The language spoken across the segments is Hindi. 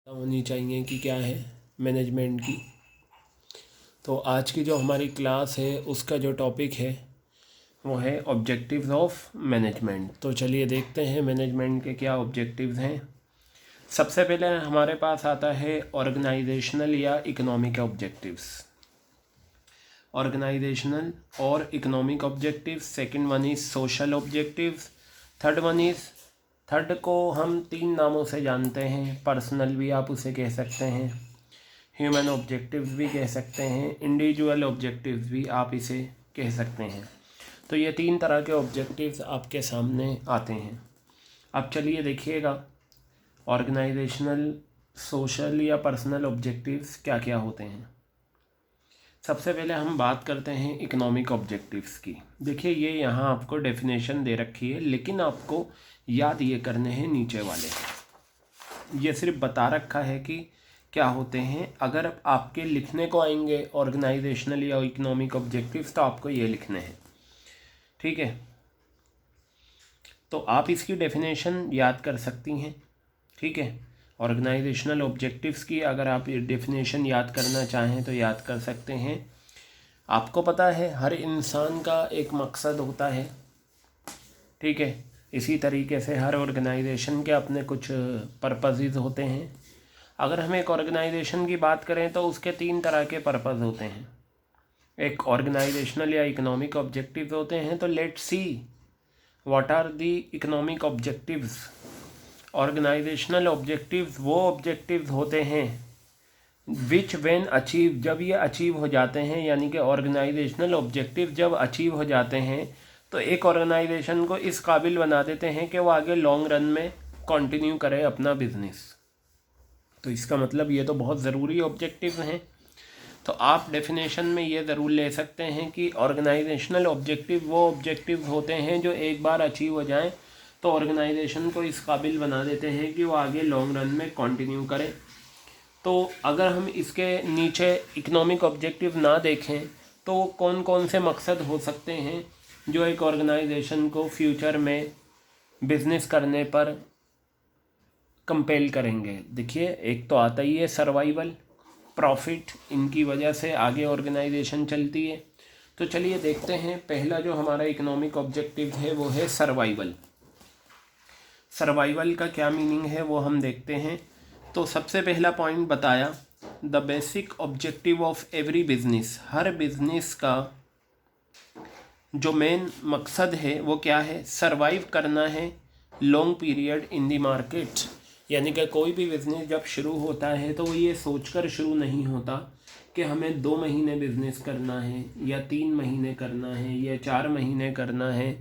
होनी चाहिए कि क्या है मैनेजमेंट की। तो आज की जो हमारी क्लास है उसका जो टॉपिक है वो है ऑब्जेक्टिव्स ऑफ मैनेजमेंट। तो चलिए देखते हैं मैनेजमेंट के क्या ऑब्जेक्टिव्स हैं। सबसे पहले हमारे पास आता है ऑर्गेनाइजेशनल या इकोनॉमिक ऑब्जेक्टिव्स। ऑर्गेनाइजेशनल और economic objectives. Second one is social objectives. Third को हम 3 नामों से जानते हैं। पर्सनल भी आप उसे कह सकते हैं, ह्यूमन ऑब्जेक्टिव्स भी कह सकते हैं, इंडिविजुअल ऑब्जेक्टिव्स भी आप इसे कह सकते हैं। तो ये 3 तरह के ऑब्जेक्टिव्स आपके सामने आते हैं। अब चलिए देखिएगा ऑर्गेनाइजेशनल, सोशल या पर्सनल ऑब्जेक्टिव्स क्या क्या होते हैं। सबसे पहले हम बात करते हैं इकोनॉमिक ऑब्जेक्टिव्स की। देखिए ये यहाँ आपको डेफिनेशन दे रखी है, लेकिन आपको याद ये करने हैं नीचे वाले। ये सिर्फ बता रखा है कि क्या होते हैं। अगर आपके लिखने को आएंगे ऑर्गेनाइजेशनल या इकोनॉमिक ऑब्जेक्टिव्स तो आपको ये लिखने हैं, ठीक है। तो आप इसकी डेफिनेशन याद कर सकती हैं, ठीक है। ऑर्गेनाइजेशनल ऑब्जेक्टिव्स की अगर आप डेफिनेशन याद करना चाहें तो याद कर सकते हैं। आपको पता है हर इंसान का एक मकसद होता है, ठीक है। इसी तरीके से हर ऑर्गेनाइजेशन के अपने कुछ पर्पसेस होते हैं। अगर हम एक ऑर्गेनाइजेशन की बात करें तो उसके 3 तरह के पर्पस होते हैं। एक ऑर्गेनाइजेशनल या इकोनॉमिक ऑब्जेक्टिव्स होते हैं। तो let's see what are the economic objectives. Organizational objectives वो ऑब्जेक्टिव्स होते हैं विच व्हेन अचीव, जब ये अचीव हो जाते हैं, यानी कि ऑर्गेनाइजेशनल ऑब्जेक्टिव जब अचीव हो जाते हैं तो एक ऑर्गेनाइजेशन को इस काबिल बना देते हैं कि वो आगे लॉन्ग रन में कंटिन्यू करे अपना बिजनेस। तो इसका मतलब ये तो बहुत ज़रूरी ऑब्जेक्टिव हैं। तो आप डेफिनेशन में ये ज़रूर ले सकते हैं कि ऑर्गेनाइजेशनल ऑब्जेक्टिव वो ऑब्जेक्टिव होते हैं जो एक बार अचीव हो जाएं तो ऑर्गेनाइजेशन को इस काबिल बना देते हैं कि वो आगे लॉन्ग रन में कंटिन्यू करें। तो अगर हम इसके नीचे इकोनॉमिक ऑब्जेक्टिव ना देखें तो कौन कौन से मकसद हो सकते हैं जो एक ऑर्गेनाइजेशन को फ्यूचर में बिजनेस करने पर कंपेल करेंगे। देखिए एक तो आता ही है सर्वाइवल, प्रॉफिट, इनकी वजह से आगे ऑर्गेनाइजेशन चलती है। तो चलिए देखते हैं पहला जो हमारा इकोनॉमिक ऑब्जेक्टिव है वो है सर्वाइवल। सर्वाइवल का क्या मीनिंग है वो हम देखते हैं। तो सबसे पहला पॉइंट बताया, the basic objective of every business. Her business का जो मेन मकसद है वो क्या है, सर्वाइव करना है long period in the market. यानी कि कोई भी बिज़नेस जब शुरू होता है तो वो ये सोचकर शुरू नहीं होता कि हमें 2 महीने बिज़नेस करना है या 3 महीने करना है या 4 महीने करना है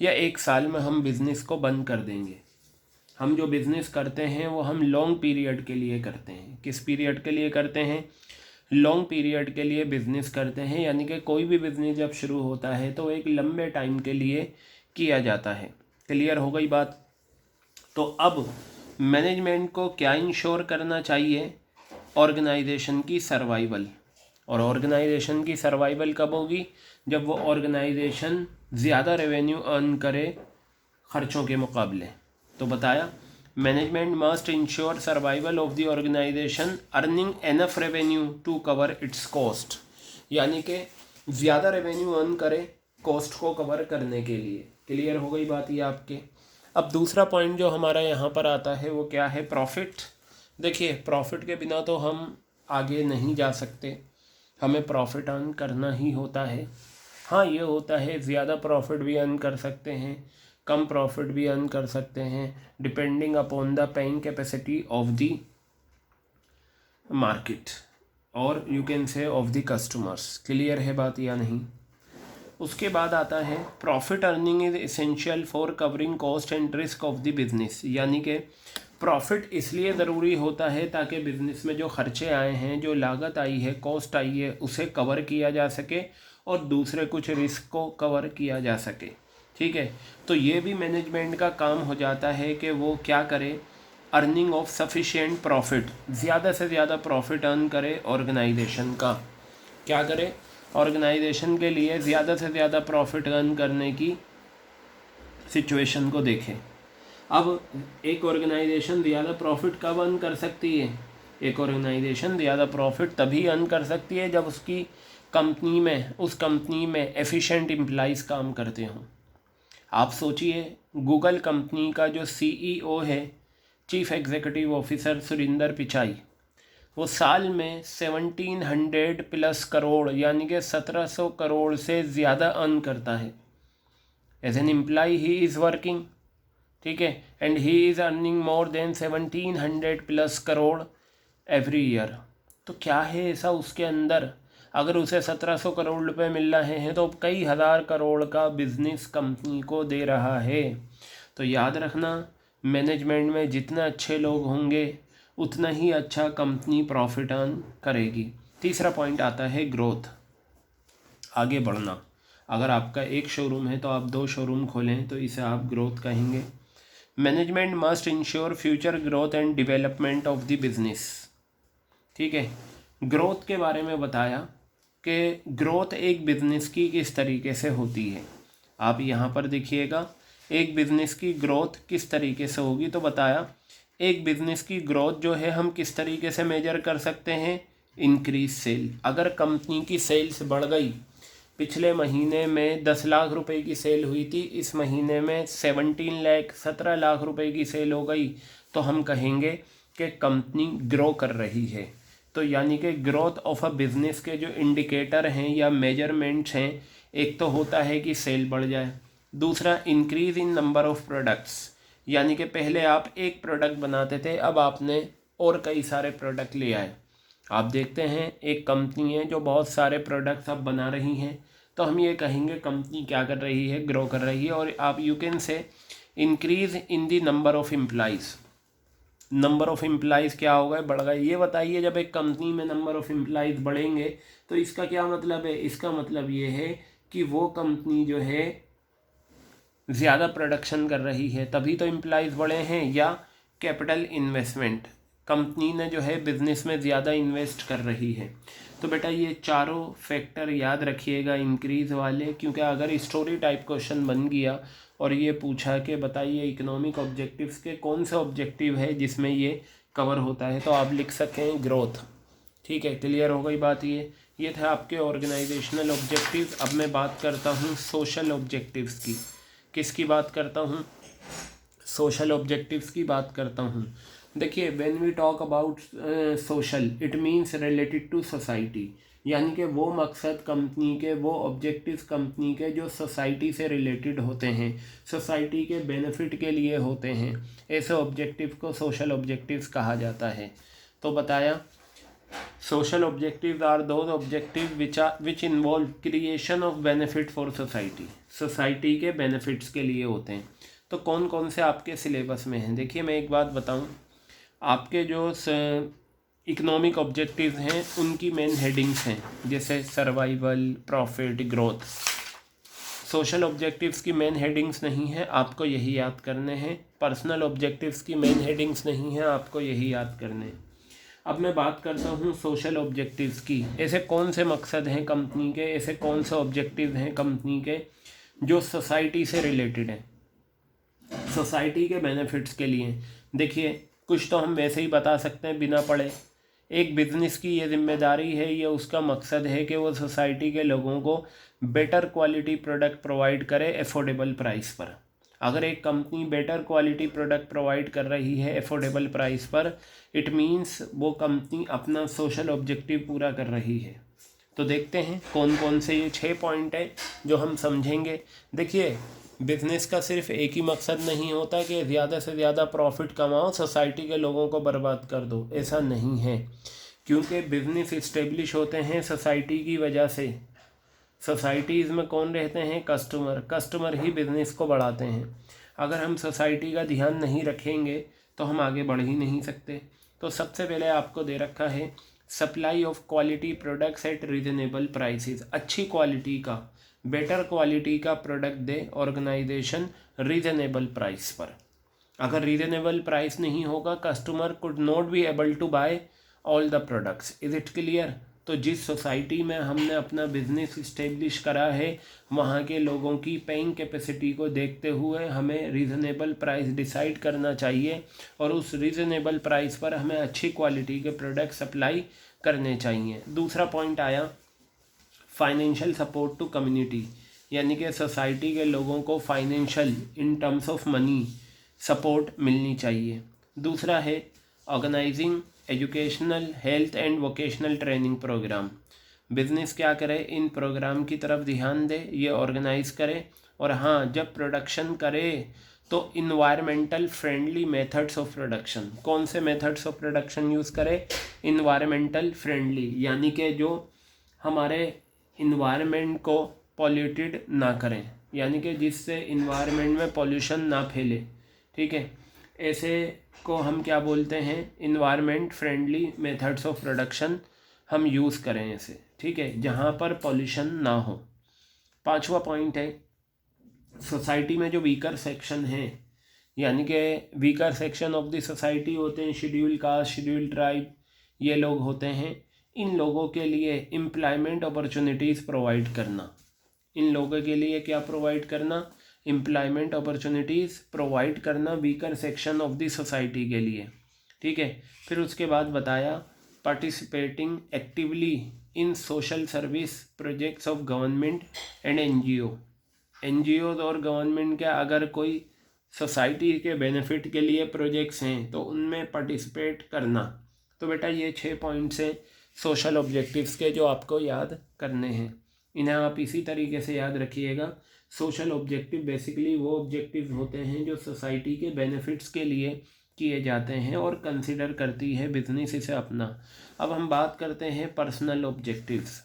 या 1 साल में हम बिज़नेस को बंद कर देंगे। हम जो बिज़नेस करते हैं वो हम लॉन्ग पीरियड के लिए करते हैं। किस पीरियड के लिए करते हैं, लॉन्ग पीरियड के लिए बिज़नेस करते हैं। यानी कि कोई भी बिज़नेस जब शुरू होता है तो एक लंबे टाइम के लिए किया जाता है। क्लियर हो गई बात। तो अब मैनेजमेंट को क्या इंश्योर करना चाहिए, ऑर्गेनाइजेशन की सर्वाइवल। और ऑर्गेनाइजेशन की सर्वाइवल कब होगी, जब वो ऑर्गेनाइजेशन ज़्यादा रेवेन्यू अर्न करे ख़र्चों के मुकाबले। तो बताया management must ensure survival of the organization earning enough revenue to cover its cost. यानी कि ज़्यादा रेवेन्यू अर्न करे कॉस्ट को कवर करने के लिए। क्लियर हो गई बात ये आपके। अब दूसरा पॉइंट जो हमारा यहाँ पर आता है वो क्या है, प्रॉफिट। देखिए प्रॉफिट के बिना तो हम आगे नहीं जा सकते, हमें प्रॉफिट अर्न करना ही होता है। हाँ ये होता है ज़्यादा प्रॉफिट भी अर्न कर सकते हैं, कम प्रॉफिट भी अर्न कर सकते हैं, depending upon the paying capacity of the market और you can say of the customers. Clear है बात या नहीं। उसके बाद आता है profit earning is essential for covering cost and risk of the business. यानी कि प्रॉफिट इसलिए ज़रूरी होता है ताकि बिज़नेस में जो खर्चे आए हैं, जो लागत आई है, कॉस्ट आई है, उसे कवर किया जा सके और दूसरे कुछ रिस्क को कवर किया जा सके, ठीक है। तो ये भी मैनेजमेंट का काम हो जाता है कि वो क्या करे, अर्निंग ऑफ सफिशिएंट प्रॉफिट, ज़्यादा से ज़्यादा प्रॉफिट अर्न करे ऑर्गेनाइजेशन का। क्या करे, ऑर्गेनाइजेशन के लिए ज़्यादा से ज़्यादा प्रॉफिट अर्न करने की सिचुएशन को देखें। अब एक ऑर्गेनाइजेशन ज़्यादा प्रॉफिट कब अर्न कर सकती है? एक ऑर्गेनाइजेशन ज़्यादा प्रॉफिट तभी अर्न कर सकती है जब उसकी उस कंपनी में एफिशिएंट एम्प्लॉइज़ काम करते हों। आप सोचिए, गूगल कंपनी का जो CEO है, chief executive officer Surinder Pichai, वो साल में 1700+ करोड़ यानी कि 1700 करोड़ से ज़्यादा अर्न करता है। As an employ he is working, ठीक है, and he is earning more than 1700+ crore every year. तो क्या है ऐसा उसके अंदर? अगर उसे 1700 करोड़ रुपए मिल रहे हैं तो कई हज़ार करोड़ का बिजनेस कंपनी को दे रहा है। तो याद रखना, मैनेजमेंट में जितने अच्छे लोग होंगे उतना ही अच्छा कंपनी प्रॉफिट अर्न करेगी। तीसरा पॉइंट आता है ग्रोथ, आगे बढ़ना। अगर आपका एक शोरूम है तो आप 2 शोरूम खोलें तो इसे आप ग्रोथ कहेंगे। Management must ensure future growth and development of the business, ठीक है। ग्रोथ के बारे में बताया कि ग्रोथ एक बिज़नेस की किस तरीके से होती है। आप यहाँ पर देखिएगा, एक बिज़नेस की ग्रोथ किस तरीके से होगी। तो बताया, एक बिज़नेस की ग्रोथ जो है हम किस तरीके से मेजर कर सकते हैं? Increase sale. अगर कंपनी की सेल्स बढ़ गई, पिछले महीने में 10 लाख रुपए की सेल हुई थी, इस महीने में 17 लाख रुपए की सेल हो गई, तो हम कहेंगे कि कंपनी ग्रो कर रही है। तो यानी कि ग्रोथ ऑफ अ बिज़नेस के जो इंडिकेटर हैं या मेजरमेंट्स हैं, एक तो होता है कि सेल बढ़ जाए, दूसरा increase in number of products, यानी कि पहले आप एक प्रोडक्ट बनाते थे, अब आपने और कई सारे प्रोडक्ट ले आए। आप देखते हैं एक कंपनी है जो बहुत सारे प्रोडक्ट्स अब बना रही हैं, तो हम ये कहेंगे कंपनी क्या कर रही है? ग्रो कर रही है। और आप यू कैन से increase in the number of employees. Number of employees क्या होगा? बढ़ गए। ये बताइए, जब एक कंपनी में नंबर ऑफ़ एम्प्लॉइज़ बढ़ेंगे तो इसका क्या मतलब है? इसका मतलब ये है कि वो कंपनी जो है ज़्यादा प्रोडक्शन कर रही है, तभी तो एम्प्लॉइज़ बढ़े हैं। या कैपिटल इन्वेस्टमेंट, कंपनी ने जो है बिज़नेस में ज़्यादा इन्वेस्ट कर रही है। तो बेटा ये चारों फैक्टर याद रखिएगा इंक्रीज़ वाले, क्योंकि अगर स्टोरी टाइप क्वेश्चन बन गया और ये पूछा कि बताइए इकोनॉमिक ऑब्जेक्टिव्स के कौन सा ऑब्जेक्टिव है जिसमें ये कवर होता है, तो आप लिख सकें ग्रोथ। ठीक है, क्लियर हो गई बात। ये थे आपके ऑर्गेनाइजेशनल ऑब्जेक्टिव्स। अब मैं बात करता हूँ सोशल ऑब्जेक्टिव्स की। किसकी बात करता हूँ? सोशल ऑब्जेक्टिव्स की बात करता हूँ। देखिए, when we talk about social, it means related to society, यानी कि वो मकसद कंपनी के, वो ऑब्जेक्टिव्स कंपनी के जो सोसाइटी से रिलेटेड होते हैं, सोसाइटी के बेनिफिट के लिए होते हैं, ऐसे ऑब्जेक्टिव को सोशल ऑब्जेक्टिव्स कहा जाता है। तो बताया, social objectives are those objective which involve creation of benefit for society, society के बेनिफिट्स के लिए होते हैं। तो कौन कौन से आपके सिलेबस में हैं? देखिए, मैं एक बात बताऊं, आपके जो इकोनॉमिक ऑब्जेक्टिव्स हैं उनकी मेन हेडिंग्स हैं, जैसे survival, profit, growth. Social objectives की मेन हेडिंग्स नहीं है, आपको यही याद करने हैं। पर्सनल ऑब्जेक्टिव्स की मेन हेडिंग्स नहीं है, आपको यही याद करने हैं। अब मैं बात करता हूँ सोशल ऑब्जेक्टिव्स की। ऐसे कौन से मकसद हैं कंपनी के, ऐसे कौन से ऑब्जेक्टिव हैं कंपनी के जो सोसाइटी से रिलेटेड हैं, सोसाइटी के बेनिफिट्स के लिए। देखिए, कुछ तो हम वैसे ही बता सकते हैं बिना पढ़े। एक बिज़नेस की ये जिम्मेदारी है, ये उसका मकसद है कि वो सोसाइटी के लोगों को बेटर क्वालिटी प्रोडक्ट प्रोवाइड करे अफोर्डेबल प्राइस पर। अगर एक company better quality product provide कर रही है अफोर्डेबल प्राइस पर, इट मीन्स वो कंपनी अपना सोशल ऑब्जेक्टिव पूरा कर रही है। तो देखते हैं कौन कौन से ये 6 पॉइंट है जो हम समझेंगे। देखिए, बिज़नेस का सिर्फ एक ही मकसद नहीं होता कि ज़्यादा से ज़्यादा प्रॉफिट कमाओ, सोसाइटी के लोगों को बर्बाद कर दो, ऐसा नहीं है। क्योंकि बिज़नेस इस्टेब्लिश होते हैं सोसाइटी की वजह से। सोसाइटीज़ में कौन रहते हैं? कस्टमर। कस्टमर ही बिज़नेस को बढ़ाते हैं। अगर हम सोसाइटी का ध्यान नहीं रखेंगे तो हम आगे बढ़ ही नहीं सकते। तो सबसे पहले आपको दे रखा है supply of quality products at reasonable prices. अच्छी क्वालिटी का, बेटर क्वालिटी का प्रोडक्ट दे ऑर्गेनाइजेशन रीजनेबल प्राइस पर। अगर रीजनेबल प्राइस नहीं होगा, customer could not be able to buy all the products. Is it clear? तो जिस सोसाइटी में हमने अपना बिजनेस इस्टेब्लिश करा है वहाँ के लोगों की पेइंग कैपेसिटी को देखते हुए हमें रीज़नेबल प्राइस डिसाइड करना चाहिए और उस रीज़नेबल प्राइस पर हमें अच्छी क्वालिटी के प्रोडक्ट सप्लाई करने चाहिए। दूसरा पॉइंट आया फाइनेंशियल सपोर्ट टू कम्युनिटी, यानी कि सोसाइटी के लोगों को financial in terms of money support मिलनी चाहिए। दूसरा है organizing educational health and vocational training program. Business क्या करे, इन प्रोग्राम की तरफ ध्यान दे, ये ऑर्गेनाइज करे और हाँ जब प्रोडक्शन करे तो environmental friendly methods of production, कौन से मेथड्स ऑफ प्रोडक्शन यूज़ करे, इन्वायरमेंटल फ्रेंडली, यानी कि जो हमारे इन्वायरमेंट को पॉल्यूटेड ना करें, यानी कि जिससे इन्वायरमेंट में पॉल्यूशन ना फैले। ठीक है, ऐसे को हम क्या बोलते हैं, environment friendly methods of production हम यूज़ करें ऐसे। ठीक है, जहाँ पर पॉल्यूशन ना हो। पांचवा पॉइंट है सोसाइटी में जो वीकर सेक्शन है, यानी कि weaker section of the society होते हैं शेड्यूल कास्ट, शेड्यूल ट्राइब, ये लोग होते हैं, इन लोगों के लिए एम्प्लॉयमेंट अपॉर्चुनिटीज़ प्रोवाइड करना। इन लोगों के लिए क्या प्रोवाइड करना, एम्प्लॉयमेंट अपॉर्चुनिटीज़ प्रोवाइड करना weaker section of the society के लिए। ठीक है, फिर उसके बाद बताया participating actively in social service projects of government and NGO और गवर्नमेंट के अगर कोई सोसाइटी के बेनिफिट के लिए प्रोजेक्ट्स हैं तो उनमें पार्टिसिपेट करना। तो बेटा ये 6 पॉइंट्स हैं सोशल ऑब्जेक्टिव्स के जो आपको याद करने हैं, इन्हें आप इसी तरीके से याद रखिएगा। सोशल ऑब्जेक्टिव बेसिकली वो ऑब्जेक्टिव होते हैं जो सोसाइटी के बेनिफिट्स के लिए किए जाते हैं और कंसिडर करती है बिजनेस इसे अपना। अब हम बात करते हैं पर्सनल ऑब्जेक्टिव्स।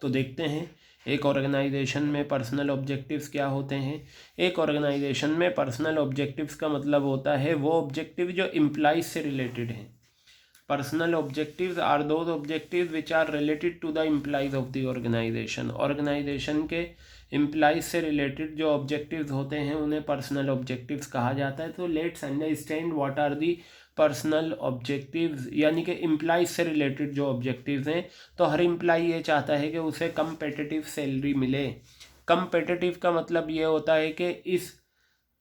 तो देखते हैं एक ऑर्गेनाइजेशन में पर्सनल ऑब्जेक्टिव्स क्या होते हैं। एक ऑर्गेनाइजेशन में पर्सनल ऑब्जेक्टिव्स का मतलब होता है वो ऑब्जेक्टिव जो एम्प्लॉइज से रिलेटेड हैं। Personal objectives are those objectives which are related to the employees of the organization. Organization के एम्प्लॉइज से रिलेटेड जो ऑब्जेक्टिव्स होते हैं उन्हें पर्सनल ऑब्जेक्टिव्स कहा जाता है। तो let's understand what are the personal objectives, यानी कि एम्प्लॉइज से रिलेटेड जो ऑब्जेक्टिव्स हैं। तो हर एम्प्लॉई ये चाहता है कि उसे कम्पिटिटिव सैलरी मिले। कम्पिटिटिव का मतलब ये होता है कि इस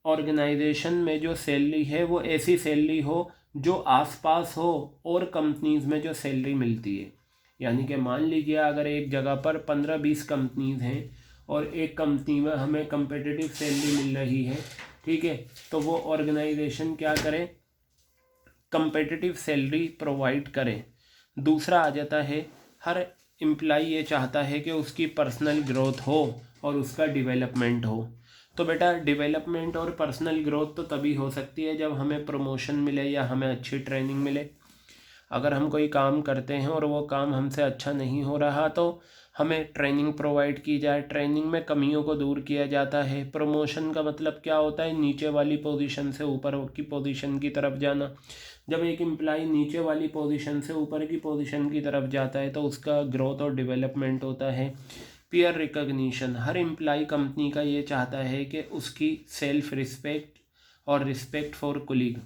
ऑर्गेनाइजेशन में जो सैलरी है वो ऐसी सैलरी हो जो आसपास हो और कंपनीज में जो सैलरी मिलती है। यानी कि मान लीजिए अगर एक जगह पर 15-20 कंपनीज हैं और एक कंपनी में हमें कम्पिटिटिव सैलरी मिल रही है, ठीक है, तो वो ऑर्गेनाइजेशन क्या करे, कम्पिटिटिव सैलरी प्रोवाइड करे। दूसरा आ जाता है हर एम्प्लॉई ये चाहता है कि उसकी पर्सनल ग्रोथ हो और उसका डेवलपमेंट हो। तो बेटा डेवलपमेंट और पर्सनल ग्रोथ तो तभी हो सकती है जब हमें प्रमोशन मिले या हमें अच्छी ट्रेनिंग मिले। अगर हम कोई काम करते हैं और वो काम हमसे अच्छा नहीं हो रहा तो हमें ट्रेनिंग प्रोवाइड की जाए, ट्रेनिंग में कमियों को दूर किया जाता है। प्रमोशन का मतलब क्या होता है, नीचे वाली पोजीशन से ऊपर की पोजीशन की तरफ जाना। जब एक एम्प्लॉई नीचे वाली पोजीशन से ऊपर की पोजीशन की तरफ जाता है तो उसका ग्रोथ और डेवलपमेंट होता है। पीयर रिकॉग्निशन, हर एम्प्लॉई कंपनी का ये चाहता है कि उसकी सेल्फ रिस्पेक्ट और रिस्पेक्ट फॉर कोलीग,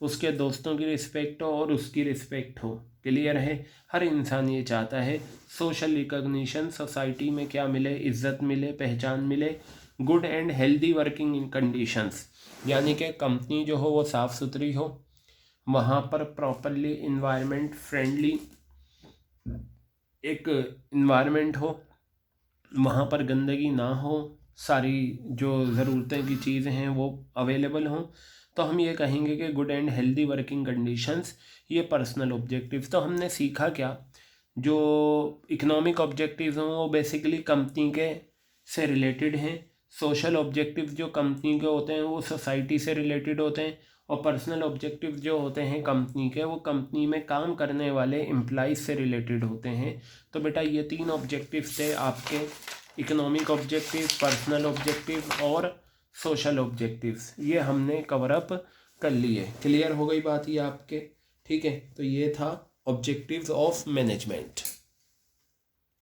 उसके दोस्तों की रिस्पेक्ट हो और उसकी रिस्पेक्ट हो। क्लियर है, हर इंसान ये चाहता है। सोशल रिकॉग्निशन, सोसाइटी में क्या मिले, इज्जत मिले, पहचान मिले। Good and healthy working conditions, यानी कि कंपनी जो हो वो साफ़ सुथरी हो, वहाँ पर प्रॉपरली इन्वायरमेंट फ्रेंडली एक इन्वायरमेंट हो, वहाँ पर गंदगी ना हो, सारी जो ज़रूरतें की चीज़ें हैं वो अवेलेबल हों। तो हम ये कहेंगे कि good and healthy working conditions, ये पर्सनल ऑब्जेक्टिव्स। तो हमने सीखा क्या, जो इकोनॉमिक ऑब्जेक्टिव्स हों वो बेसिकली कंपनी के से रिलेटेड हैं। सोशल ऑब्जेक्टिव्स जो कंपनी के होते हैं वो सोसाइटी से रिलेटेड होते हैं। और पर्सनल ऑब्जेक्टिव्स जो होते हैं कंपनी के, वो कंपनी में काम करने वाले एम्प्लॉइज से रिलेटेड होते हैं। तो बेटा ये 3 ऑब्जेक्टिव्स थे आपके, इकोनॉमिक ऑब्जेक्टिव, पर्सनल ऑब्जेक्टिव और सोशल ऑब्जेक्टिव्स, ये हमने कवर अप कर लिए। क्लियर हो गई बात ये आपके, ठीक है। तो ये था ऑब्जेक्टिव्स ऑफ मैनेजमेंट।